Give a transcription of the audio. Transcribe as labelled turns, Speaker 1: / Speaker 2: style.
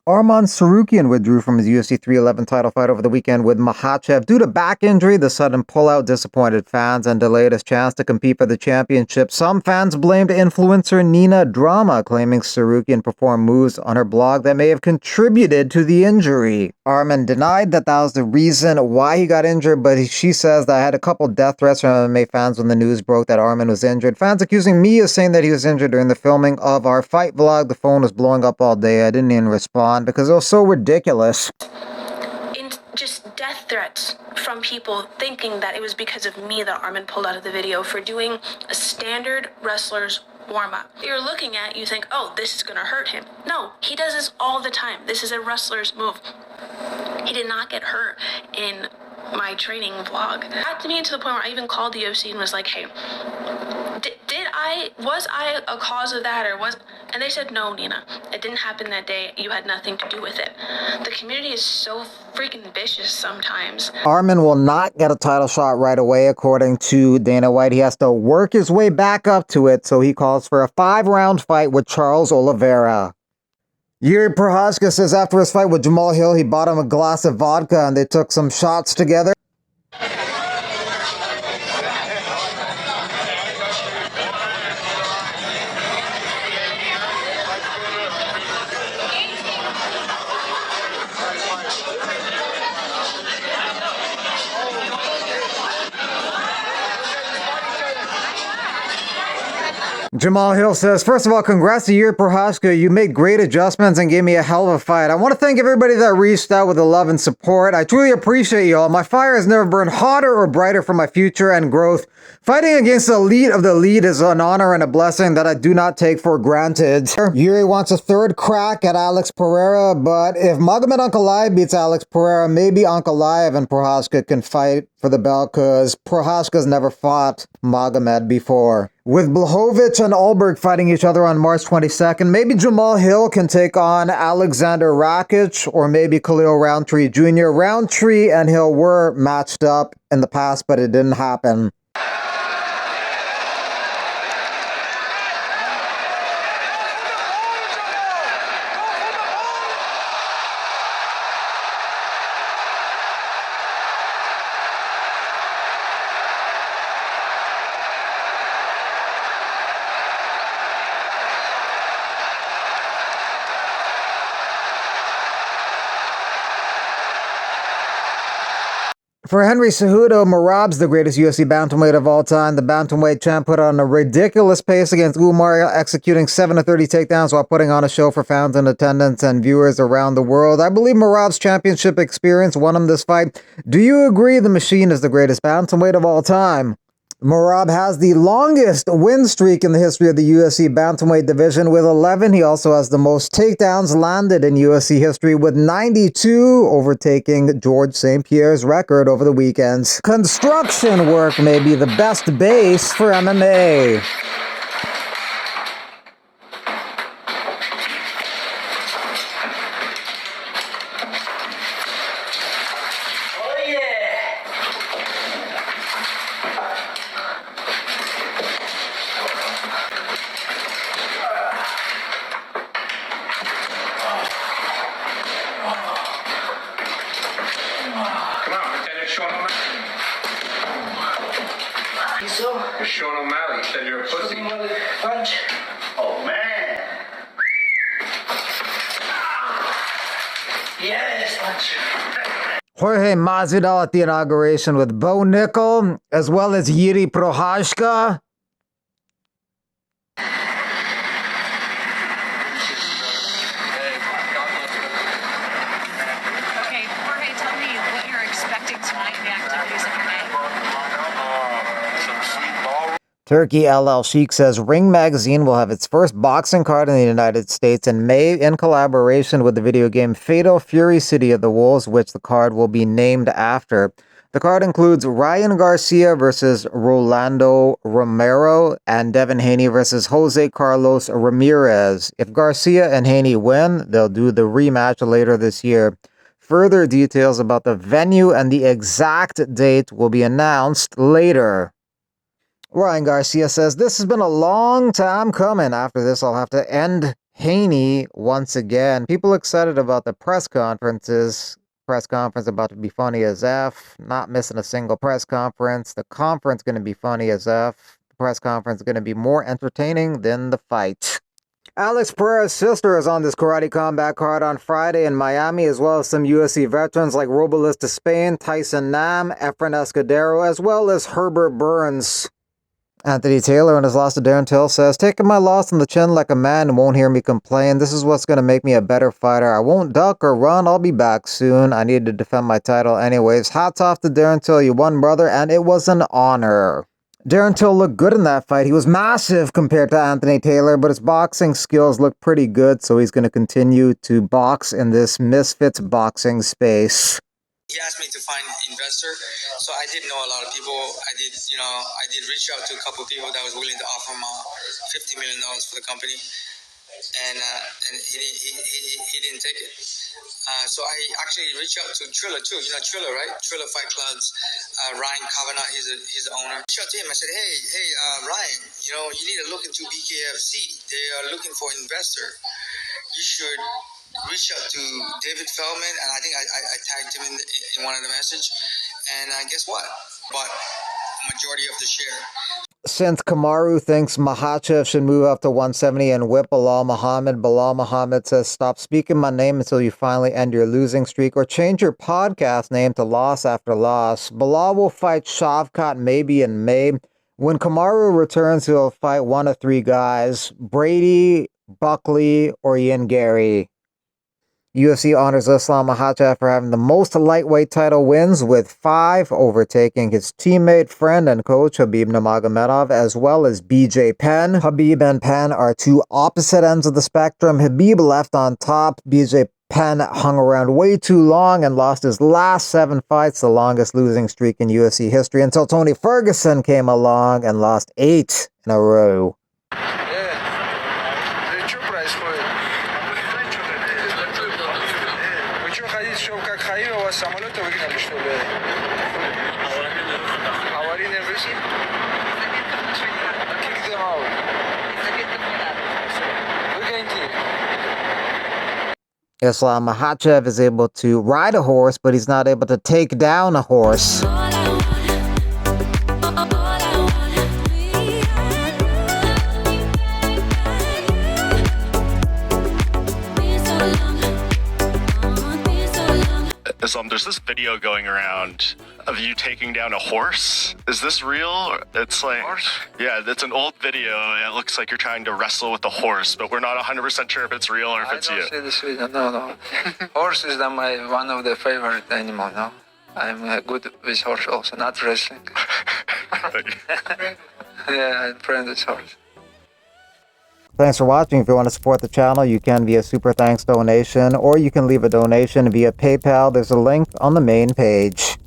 Speaker 1: Arman Tsarukyan withdrew from his UFC 311 title fight over the weekend with Makhachev due to back injury. The sudden pullout disappointed fans and delayed his chance to compete for the championship. Some fans blamed influencer Nina Drama, claiming Tsarukyan performed moves on her blog that may have contributed to the injury. Arman denied that was the reason why he got injured, but she says that I had a couple death threats from MMA fans when the news broke that Arman was injured. Fans accusing me of saying that he was injured during the filming of our fight vlog. The phone was blowing up all day. I didn't even respond because it was so ridiculous.
Speaker 2: In just death threats from people thinking that it was because of me that Arman pulled out of the video for doing a standard wrestler's warm-up. You're looking at, you think, oh, this is going to hurt him. No, he does this all the time. This is a wrestler's move. He did not get hurt in my training vlog. It got to me to the point where I even called the UFC and was like, hey, was I a cause of that and they said, no, Nina, it didn't happen that day. You had nothing to do with it. The community is so freaking vicious sometimes.
Speaker 1: Arman will not get a title shot right away, according to Dana White. He has to work his way back up to it, so he calls for a 5-round fight with Charles Oliveira. Yuri Prochazka says after his fight with Jamal Hill, he bought him a glass of vodka and they took some shots together. Jamal Hill says, first of all, congrats to Yuri Prochazka. You made great adjustments and gave me a hell of a fight. I want to thank everybody that reached out with the love and support. I truly appreciate you all. My fire has never burned hotter or brighter for my future and growth. Fighting against the elite of the elite is an honor and a blessing that I do not take for granted. Yuri wants a third crack at Alex Pereira, but if Magomed Ankalaev beats Alex Pereira, maybe Ankalaev and Prochazka can fight for the belt because Prochazka's never fought Magomed before. With Blachowicz and Alberg fighting each other on March 22nd, maybe Jamal Hill can take on Alexander Rakic or maybe Khalil Roundtree Jr. Roundtree and Hill were matched up in the past, but it didn't happen. For Henry Cejudo, Merab's the greatest UFC bantamweight of all time. The bantamweight champ put on a ridiculous pace against Umar, executing 7 of 30 takedowns while putting on a show for fans in attendance and viewers around the world. I believe Merab's championship experience won him this fight. Do you agree the machine is the greatest bantamweight of all time? Merab has the longest win streak in the history of the UFC bantamweight division with 11. He also has the most takedowns landed in UFC history with 92, overtaking George St. Pierre's record over the weekends. Construction work may be the best base for MMA.
Speaker 3: Sean O'Malley said you're a pussy. Punch. Oh, man. Yes, punch.
Speaker 1: Jorge Masvidal at the inauguration with Bo Nickel, as well as Yuri Prochazka.
Speaker 4: Okay, Jorge, tell me what you're expecting tonight in the activities of your day.
Speaker 1: Turkey LL Sheikh says Ring Magazine will have its first boxing card in the United States in May in collaboration with the video game Fatal Fury City of the Wolves, which the card will be named after. The card includes Ryan Garcia versus Rolando Romero and Devin Haney versus Jose Carlos Ramirez. If Garcia and Haney win, they'll do the rematch later this year. Further details about the venue and the exact date will be announced later. Ryan Garcia says, this has been a long time coming. After this, I'll have to end Haney once again. People excited about the press conferences. Press conference about to be funny as F. Not missing a single press conference. The conference going to be funny as F. The press conference going to be more entertaining than the fight. Alex Pereira's sister is on this Karate Combat card on Friday in Miami, as well as some UFC veterans like Robles de Spain, Tyson Nam, Efren Escudero, as well as Herbert Burns. Anthony Taylor, in his loss to Darren Till, says, taking my loss on the chin like a man and won't hear me complain. This is what's going to make me a better fighter. I won't duck or run. I'll be back soon. I need to defend my title anyways. Hats off to Darren Till. You won, brother, and it was an honor. Darren Till looked good in that fight. He was massive compared to Anthony Taylor, but his boxing skills look pretty good, so he's going to continue to box in this misfits boxing space.
Speaker 5: He asked me to find investor, so I did know a lot of people. I did reach out to a couple of people that was willing to offer him $50 million for the company, and he didn't take it. So I actually reached out to Triller too. You know Triller, right? Triller Fight Clubs. Ryan Kavanagh, he's the owner. I reached out to him. I said, hey, Ryan, you need to look into BKFC. They are looking for an investor. You should reach out to David Feldman, and I think I tagged him in one of the message. And guess what? Bought a majority of the share.
Speaker 1: Since Kamaru thinks Makhachev should move up to 170 and whip Bilal Muhammad says, stop speaking my name until you finally end your losing streak, or change your podcast name to Loss After Loss. Bilal will fight Shavkat maybe in May. When Kamaru returns, he'll fight one of three guys: Brady, Buckley, or Ian Gary. UFC honors Islam Makhachev for having the most lightweight title wins, with 5, overtaking his teammate, friend, and coach Khabib Nurmagomedov, as well as BJ Penn. Khabib and Penn are two opposite ends of the spectrum. Khabib left on top. BJ Penn hung around way too long and lost his last 7 fights, the longest losing streak in UFC history, until Tony Ferguson came along and lost 8 in a row.
Speaker 3: Самолеты выгнали, что ли? Аварийная жизнь? Kick them out.
Speaker 1: Islam Makhachev is able to ride a horse, but he's not able to take down a horse.
Speaker 6: There's this video going around of you taking down a horse. Is this real? It's like, yeah, it's an old video. It looks like you're trying to wrestle with a horse, but we're not 100% sure if it's real or if it's you.
Speaker 3: I don't see this video. No. Horse is one of the favorite animal. No, I'm good with horse also, not wrestling. Yeah, I'm friend with horse.
Speaker 1: Thanks for watching. If you want to support the channel, you can via Super Thanks donation, or you can leave a donation via PayPal. There's a link on the main page.